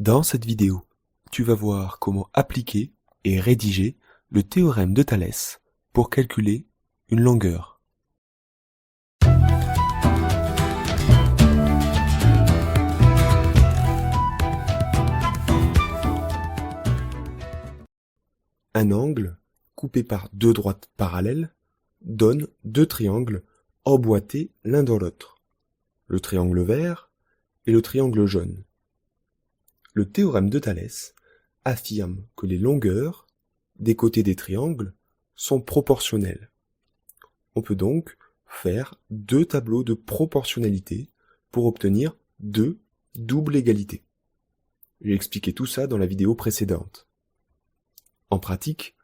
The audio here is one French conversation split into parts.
Dans cette vidéo, tu vas voir comment appliquer et rédiger le théorème de Thalès pour calculer une longueur. Un angle coupé par deux droites parallèles donne deux triangles emboîtés l'un dans l'autre, le triangle vert et le triangle jaune. Le théorème de Thalès affirme que les longueurs des côtés des triangles sont proportionnelles. On peut donc faire deux tableaux de proportionnalité pour obtenir deux doubles égalités. J'ai expliqué tout ça dans la vidéo précédente. En pratique,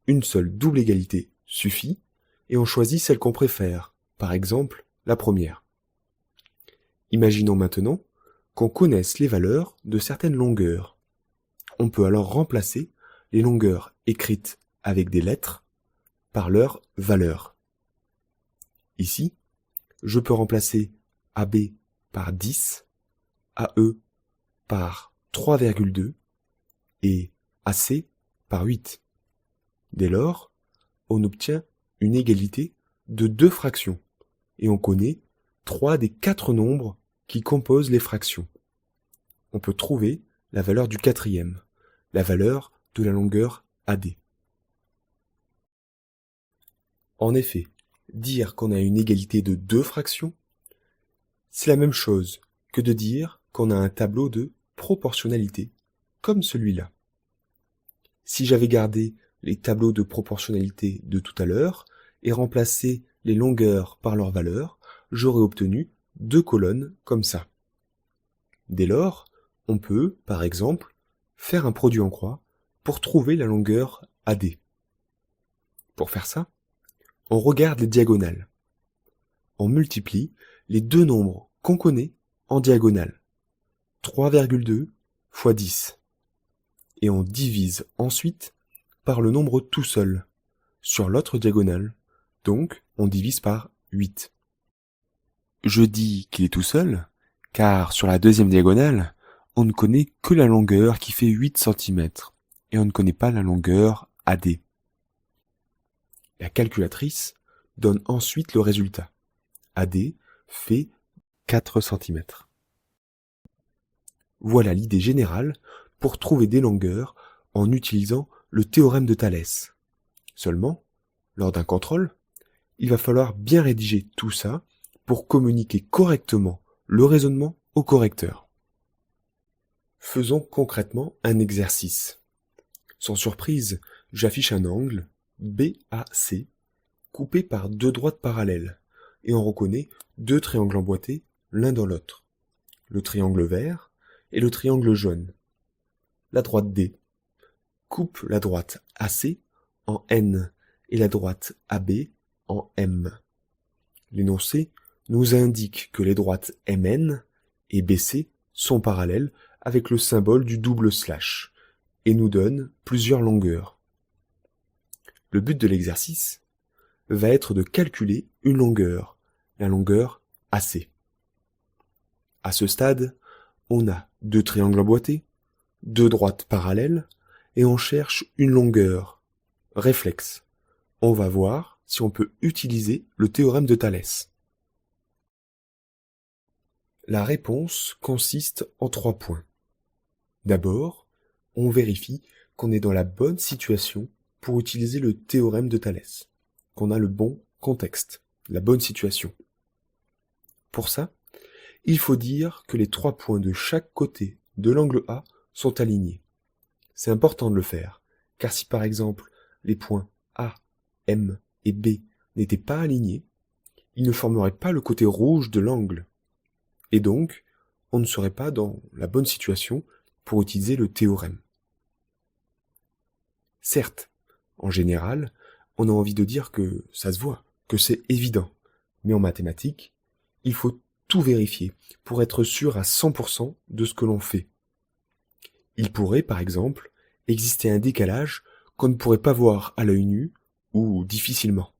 une seule double égalité suffit et on choisit celle qu'on préfère, par exemple la première. Imaginons maintenant qu'on connaisse les valeurs de certaines longueurs. On peut alors remplacer les longueurs écrites avec des lettres par leurs valeurs. Ici, je peux remplacer AB par 10, AE par 3,2 et AC par 8. Dès lors, on obtient une égalité de deux fractions et on connaît 3 des 4 nombres qui composent les fractions. On peut trouver la valeur du quatrième, la valeur de la longueur AD. En effet, dire qu'on a une égalité de deux fractions, c'est la même chose que de dire qu'on a un tableau de proportionnalité, comme celui-là. Si j'avais gardé les tableaux de proportionnalité de tout à l'heure et remplacé les longueurs par leurs valeurs, j'aurais obtenu deux colonnes comme ça. Dès lors, on peut, par exemple, faire un produit en croix pour trouver la longueur AD. Pour faire ça, on regarde les diagonales. On multiplie les deux nombres qu'on connaît en diagonale. 3,2 fois 10. Et on divise ensuite par le nombre tout seul, sur l'autre diagonale. Donc, on divise par 8. Je dis qu'il est tout seul, car sur la deuxième diagonale, on ne connaît que la longueur qui fait 8 cm, et on ne connaît pas la longueur AD. La calculatrice donne ensuite le résultat. AD fait 4 cm. Voilà l'idée générale pour trouver des longueurs en utilisant le théorème de Thalès. Seulement, lors d'un contrôle, il va falloir bien rédiger tout ça pour communiquer correctement le raisonnement au correcteur. Faisons concrètement un exercice. Sans surprise, j'affiche un angle BAC coupé par deux droites parallèles et on reconnaît deux triangles emboîtés l'un dans l'autre, le triangle vert et le triangle jaune. La droite D coupe la droite AC en N et la droite AB en M. L'énoncé nous indique que les droites MN et BC sont parallèles avec le symbole du double slash et nous donne plusieurs longueurs. Le but de l'exercice va être de calculer une longueur, la longueur AC. À ce stade, on a deux triangles emboîtés, deux droites parallèles et on cherche une longueur. Réflexe. On va voir si on peut utiliser le théorème de Thalès. La réponse consiste en 3 points. D'abord, on vérifie qu'on est dans la bonne situation pour utiliser le théorème de Thalès, qu'on a le bon contexte, la bonne situation. Pour ça, il faut dire que les 3 points de chaque côté de l'angle A sont alignés. C'est important de le faire, car si par exemple les points A, M et B n'étaient pas alignés, ils ne formeraient pas le côté rouge de l'angle. Et donc, on ne serait pas dans la bonne situation pour utiliser le théorème. Certes, en général, on a envie de dire que ça se voit, que c'est évident. Mais en mathématiques, il faut tout vérifier pour être sûr à 100% de ce que l'on fait. Il pourrait, par exemple, exister un décalage qu'on ne pourrait pas voir à l'œil nu ou difficilement.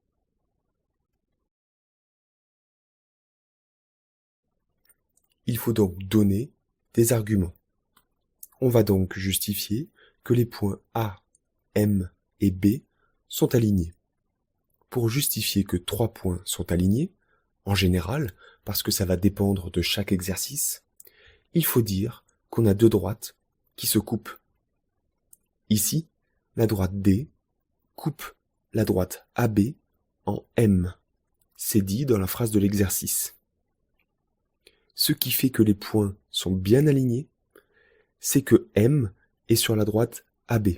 Il faut donc donner des arguments. On va donc justifier que les points A, M et B sont alignés. Pour justifier que 3 points sont alignés, en général, parce que ça va dépendre de chaque exercice, il faut dire qu'on a deux droites qui se coupent. Ici, la droite D coupe la droite AB en M. C'est dit dans la phrase de l'exercice. Ce qui fait que les points sont bien alignés, c'est que M est sur la droite AB.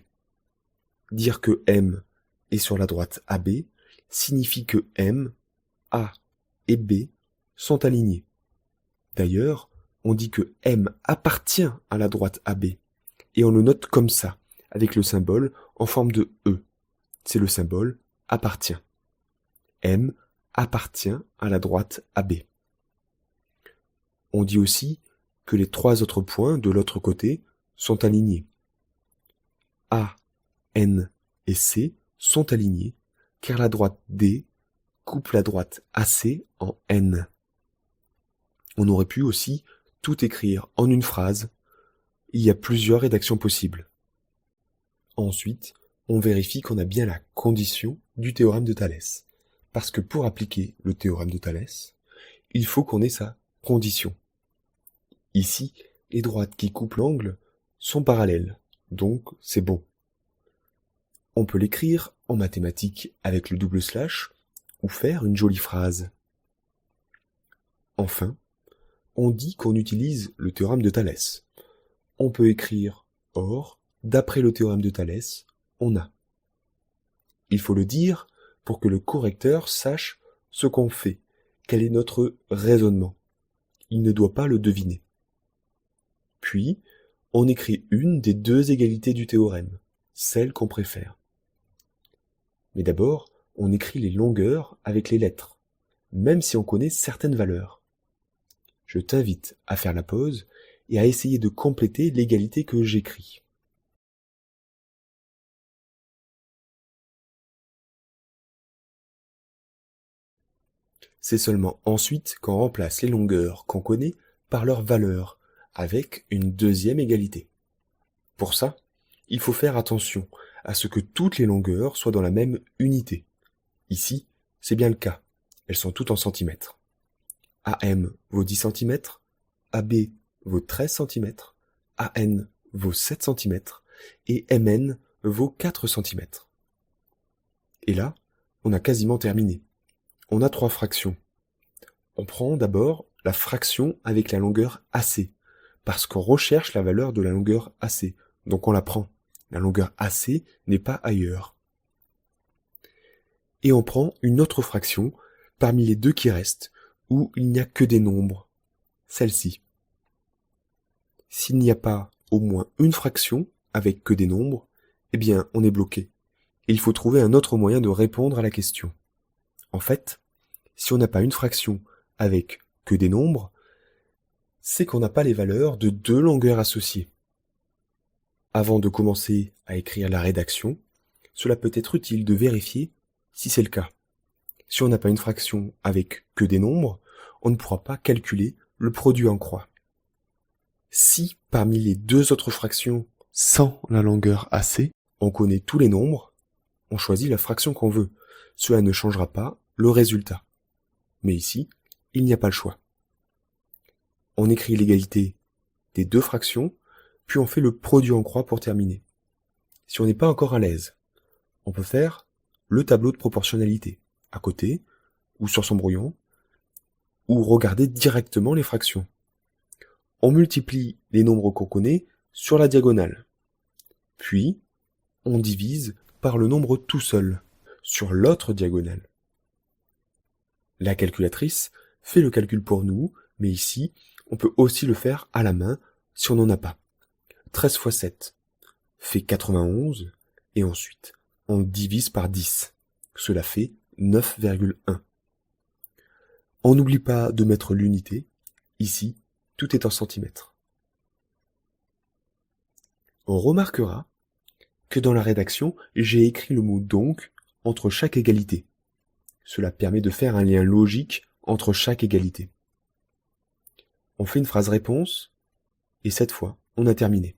Dire que M est sur la droite AB signifie que M, A et B sont alignés. D'ailleurs, on dit que M appartient à la droite AB, et on le note comme ça, avec le symbole en forme de E. C'est le symbole appartient. M appartient à la droite AB. On dit aussi que les 3 autres points de l'autre côté sont alignés. A, N et C sont alignés, car la droite D coupe la droite AC en N. On aurait pu aussi tout écrire en une phrase. Il y a plusieurs rédactions possibles. Ensuite, on vérifie qu'on a bien la condition du théorème de Thalès. Parce que pour appliquer le théorème de Thalès, il faut qu'on ait sa condition. Ici, les droites qui coupent l'angle sont parallèles, donc c'est bon. On peut l'écrire en mathématiques avec le double slash ou faire une jolie phrase. Enfin, on dit qu'on utilise le théorème de Thalès. On peut écrire « Or, d'après le théorème de Thalès, on a ». Il faut le dire pour que le correcteur sache ce qu'on fait, quel est notre raisonnement. Il ne doit pas le deviner. Puis, on écrit une des 2 égalités du théorème, celle qu'on préfère. Mais d'abord, on écrit les longueurs avec les lettres, même si on connaît certaines valeurs. Je t'invite à faire la pause et à essayer de compléter l'égalité que j'écris. C'est seulement ensuite qu'on remplace les longueurs qu'on connaît par leurs valeurs, avec une 2e égalité. Pour ça, il faut faire attention à ce que toutes les longueurs soient dans la même unité. Ici, c'est bien le cas. Elles sont toutes en centimètres. AM vaut 10 cm, AB vaut 13 cm, AN vaut 7 cm et MN vaut 4 cm. Et là, on a quasiment terminé. On a 3 fractions. On prend d'abord la fraction avec la longueur AC, parce qu'on recherche la valeur de la longueur AC, donc on la prend. La longueur AC n'est pas ailleurs. Et on prend une autre fraction parmi les 2 qui restent, où il n'y a que des nombres, celle-ci. S'il n'y a pas au moins une fraction avec que des nombres, eh bien on est bloqué. Et il faut trouver un autre moyen de répondre à la question. En fait, si on n'a pas une fraction avec que des nombres, c'est qu'on n'a pas les valeurs de 2 longueurs associées. Avant de commencer à écrire la rédaction, cela peut être utile de vérifier si c'est le cas. Si on n'a pas une fraction avec que des nombres, on ne pourra pas calculer le produit en croix. Si parmi les 2 autres fractions, sans la longueur AC, on connaît tous les nombres, on choisit la fraction qu'on veut. Cela ne changera pas le résultat. Mais ici, il n'y a pas le choix. On écrit l'égalité des 2 fractions, puis on fait le produit en croix pour terminer. Si on n'est pas encore à l'aise, on peut faire le tableau de proportionnalité, à côté, ou sur son brouillon, ou regarder directement les fractions. On multiplie les nombres qu'on connaît sur la diagonale. Puis, on divise par le nombre tout seul, sur l'autre diagonale. La calculatrice fait le calcul pour nous, mais ici, on peut aussi le faire à la main si on n'en a pas. 13 fois 7 fait 91, et ensuite, on divise par 10. Cela fait 9,1. On n'oublie pas de mettre l'unité. Ici, tout est en centimètres. On remarquera que dans la rédaction, j'ai écrit le mot « donc » entre chaque égalité. Cela permet de faire un lien logique entre chaque égalité. On fait une phrase réponse, et cette fois, on a terminé.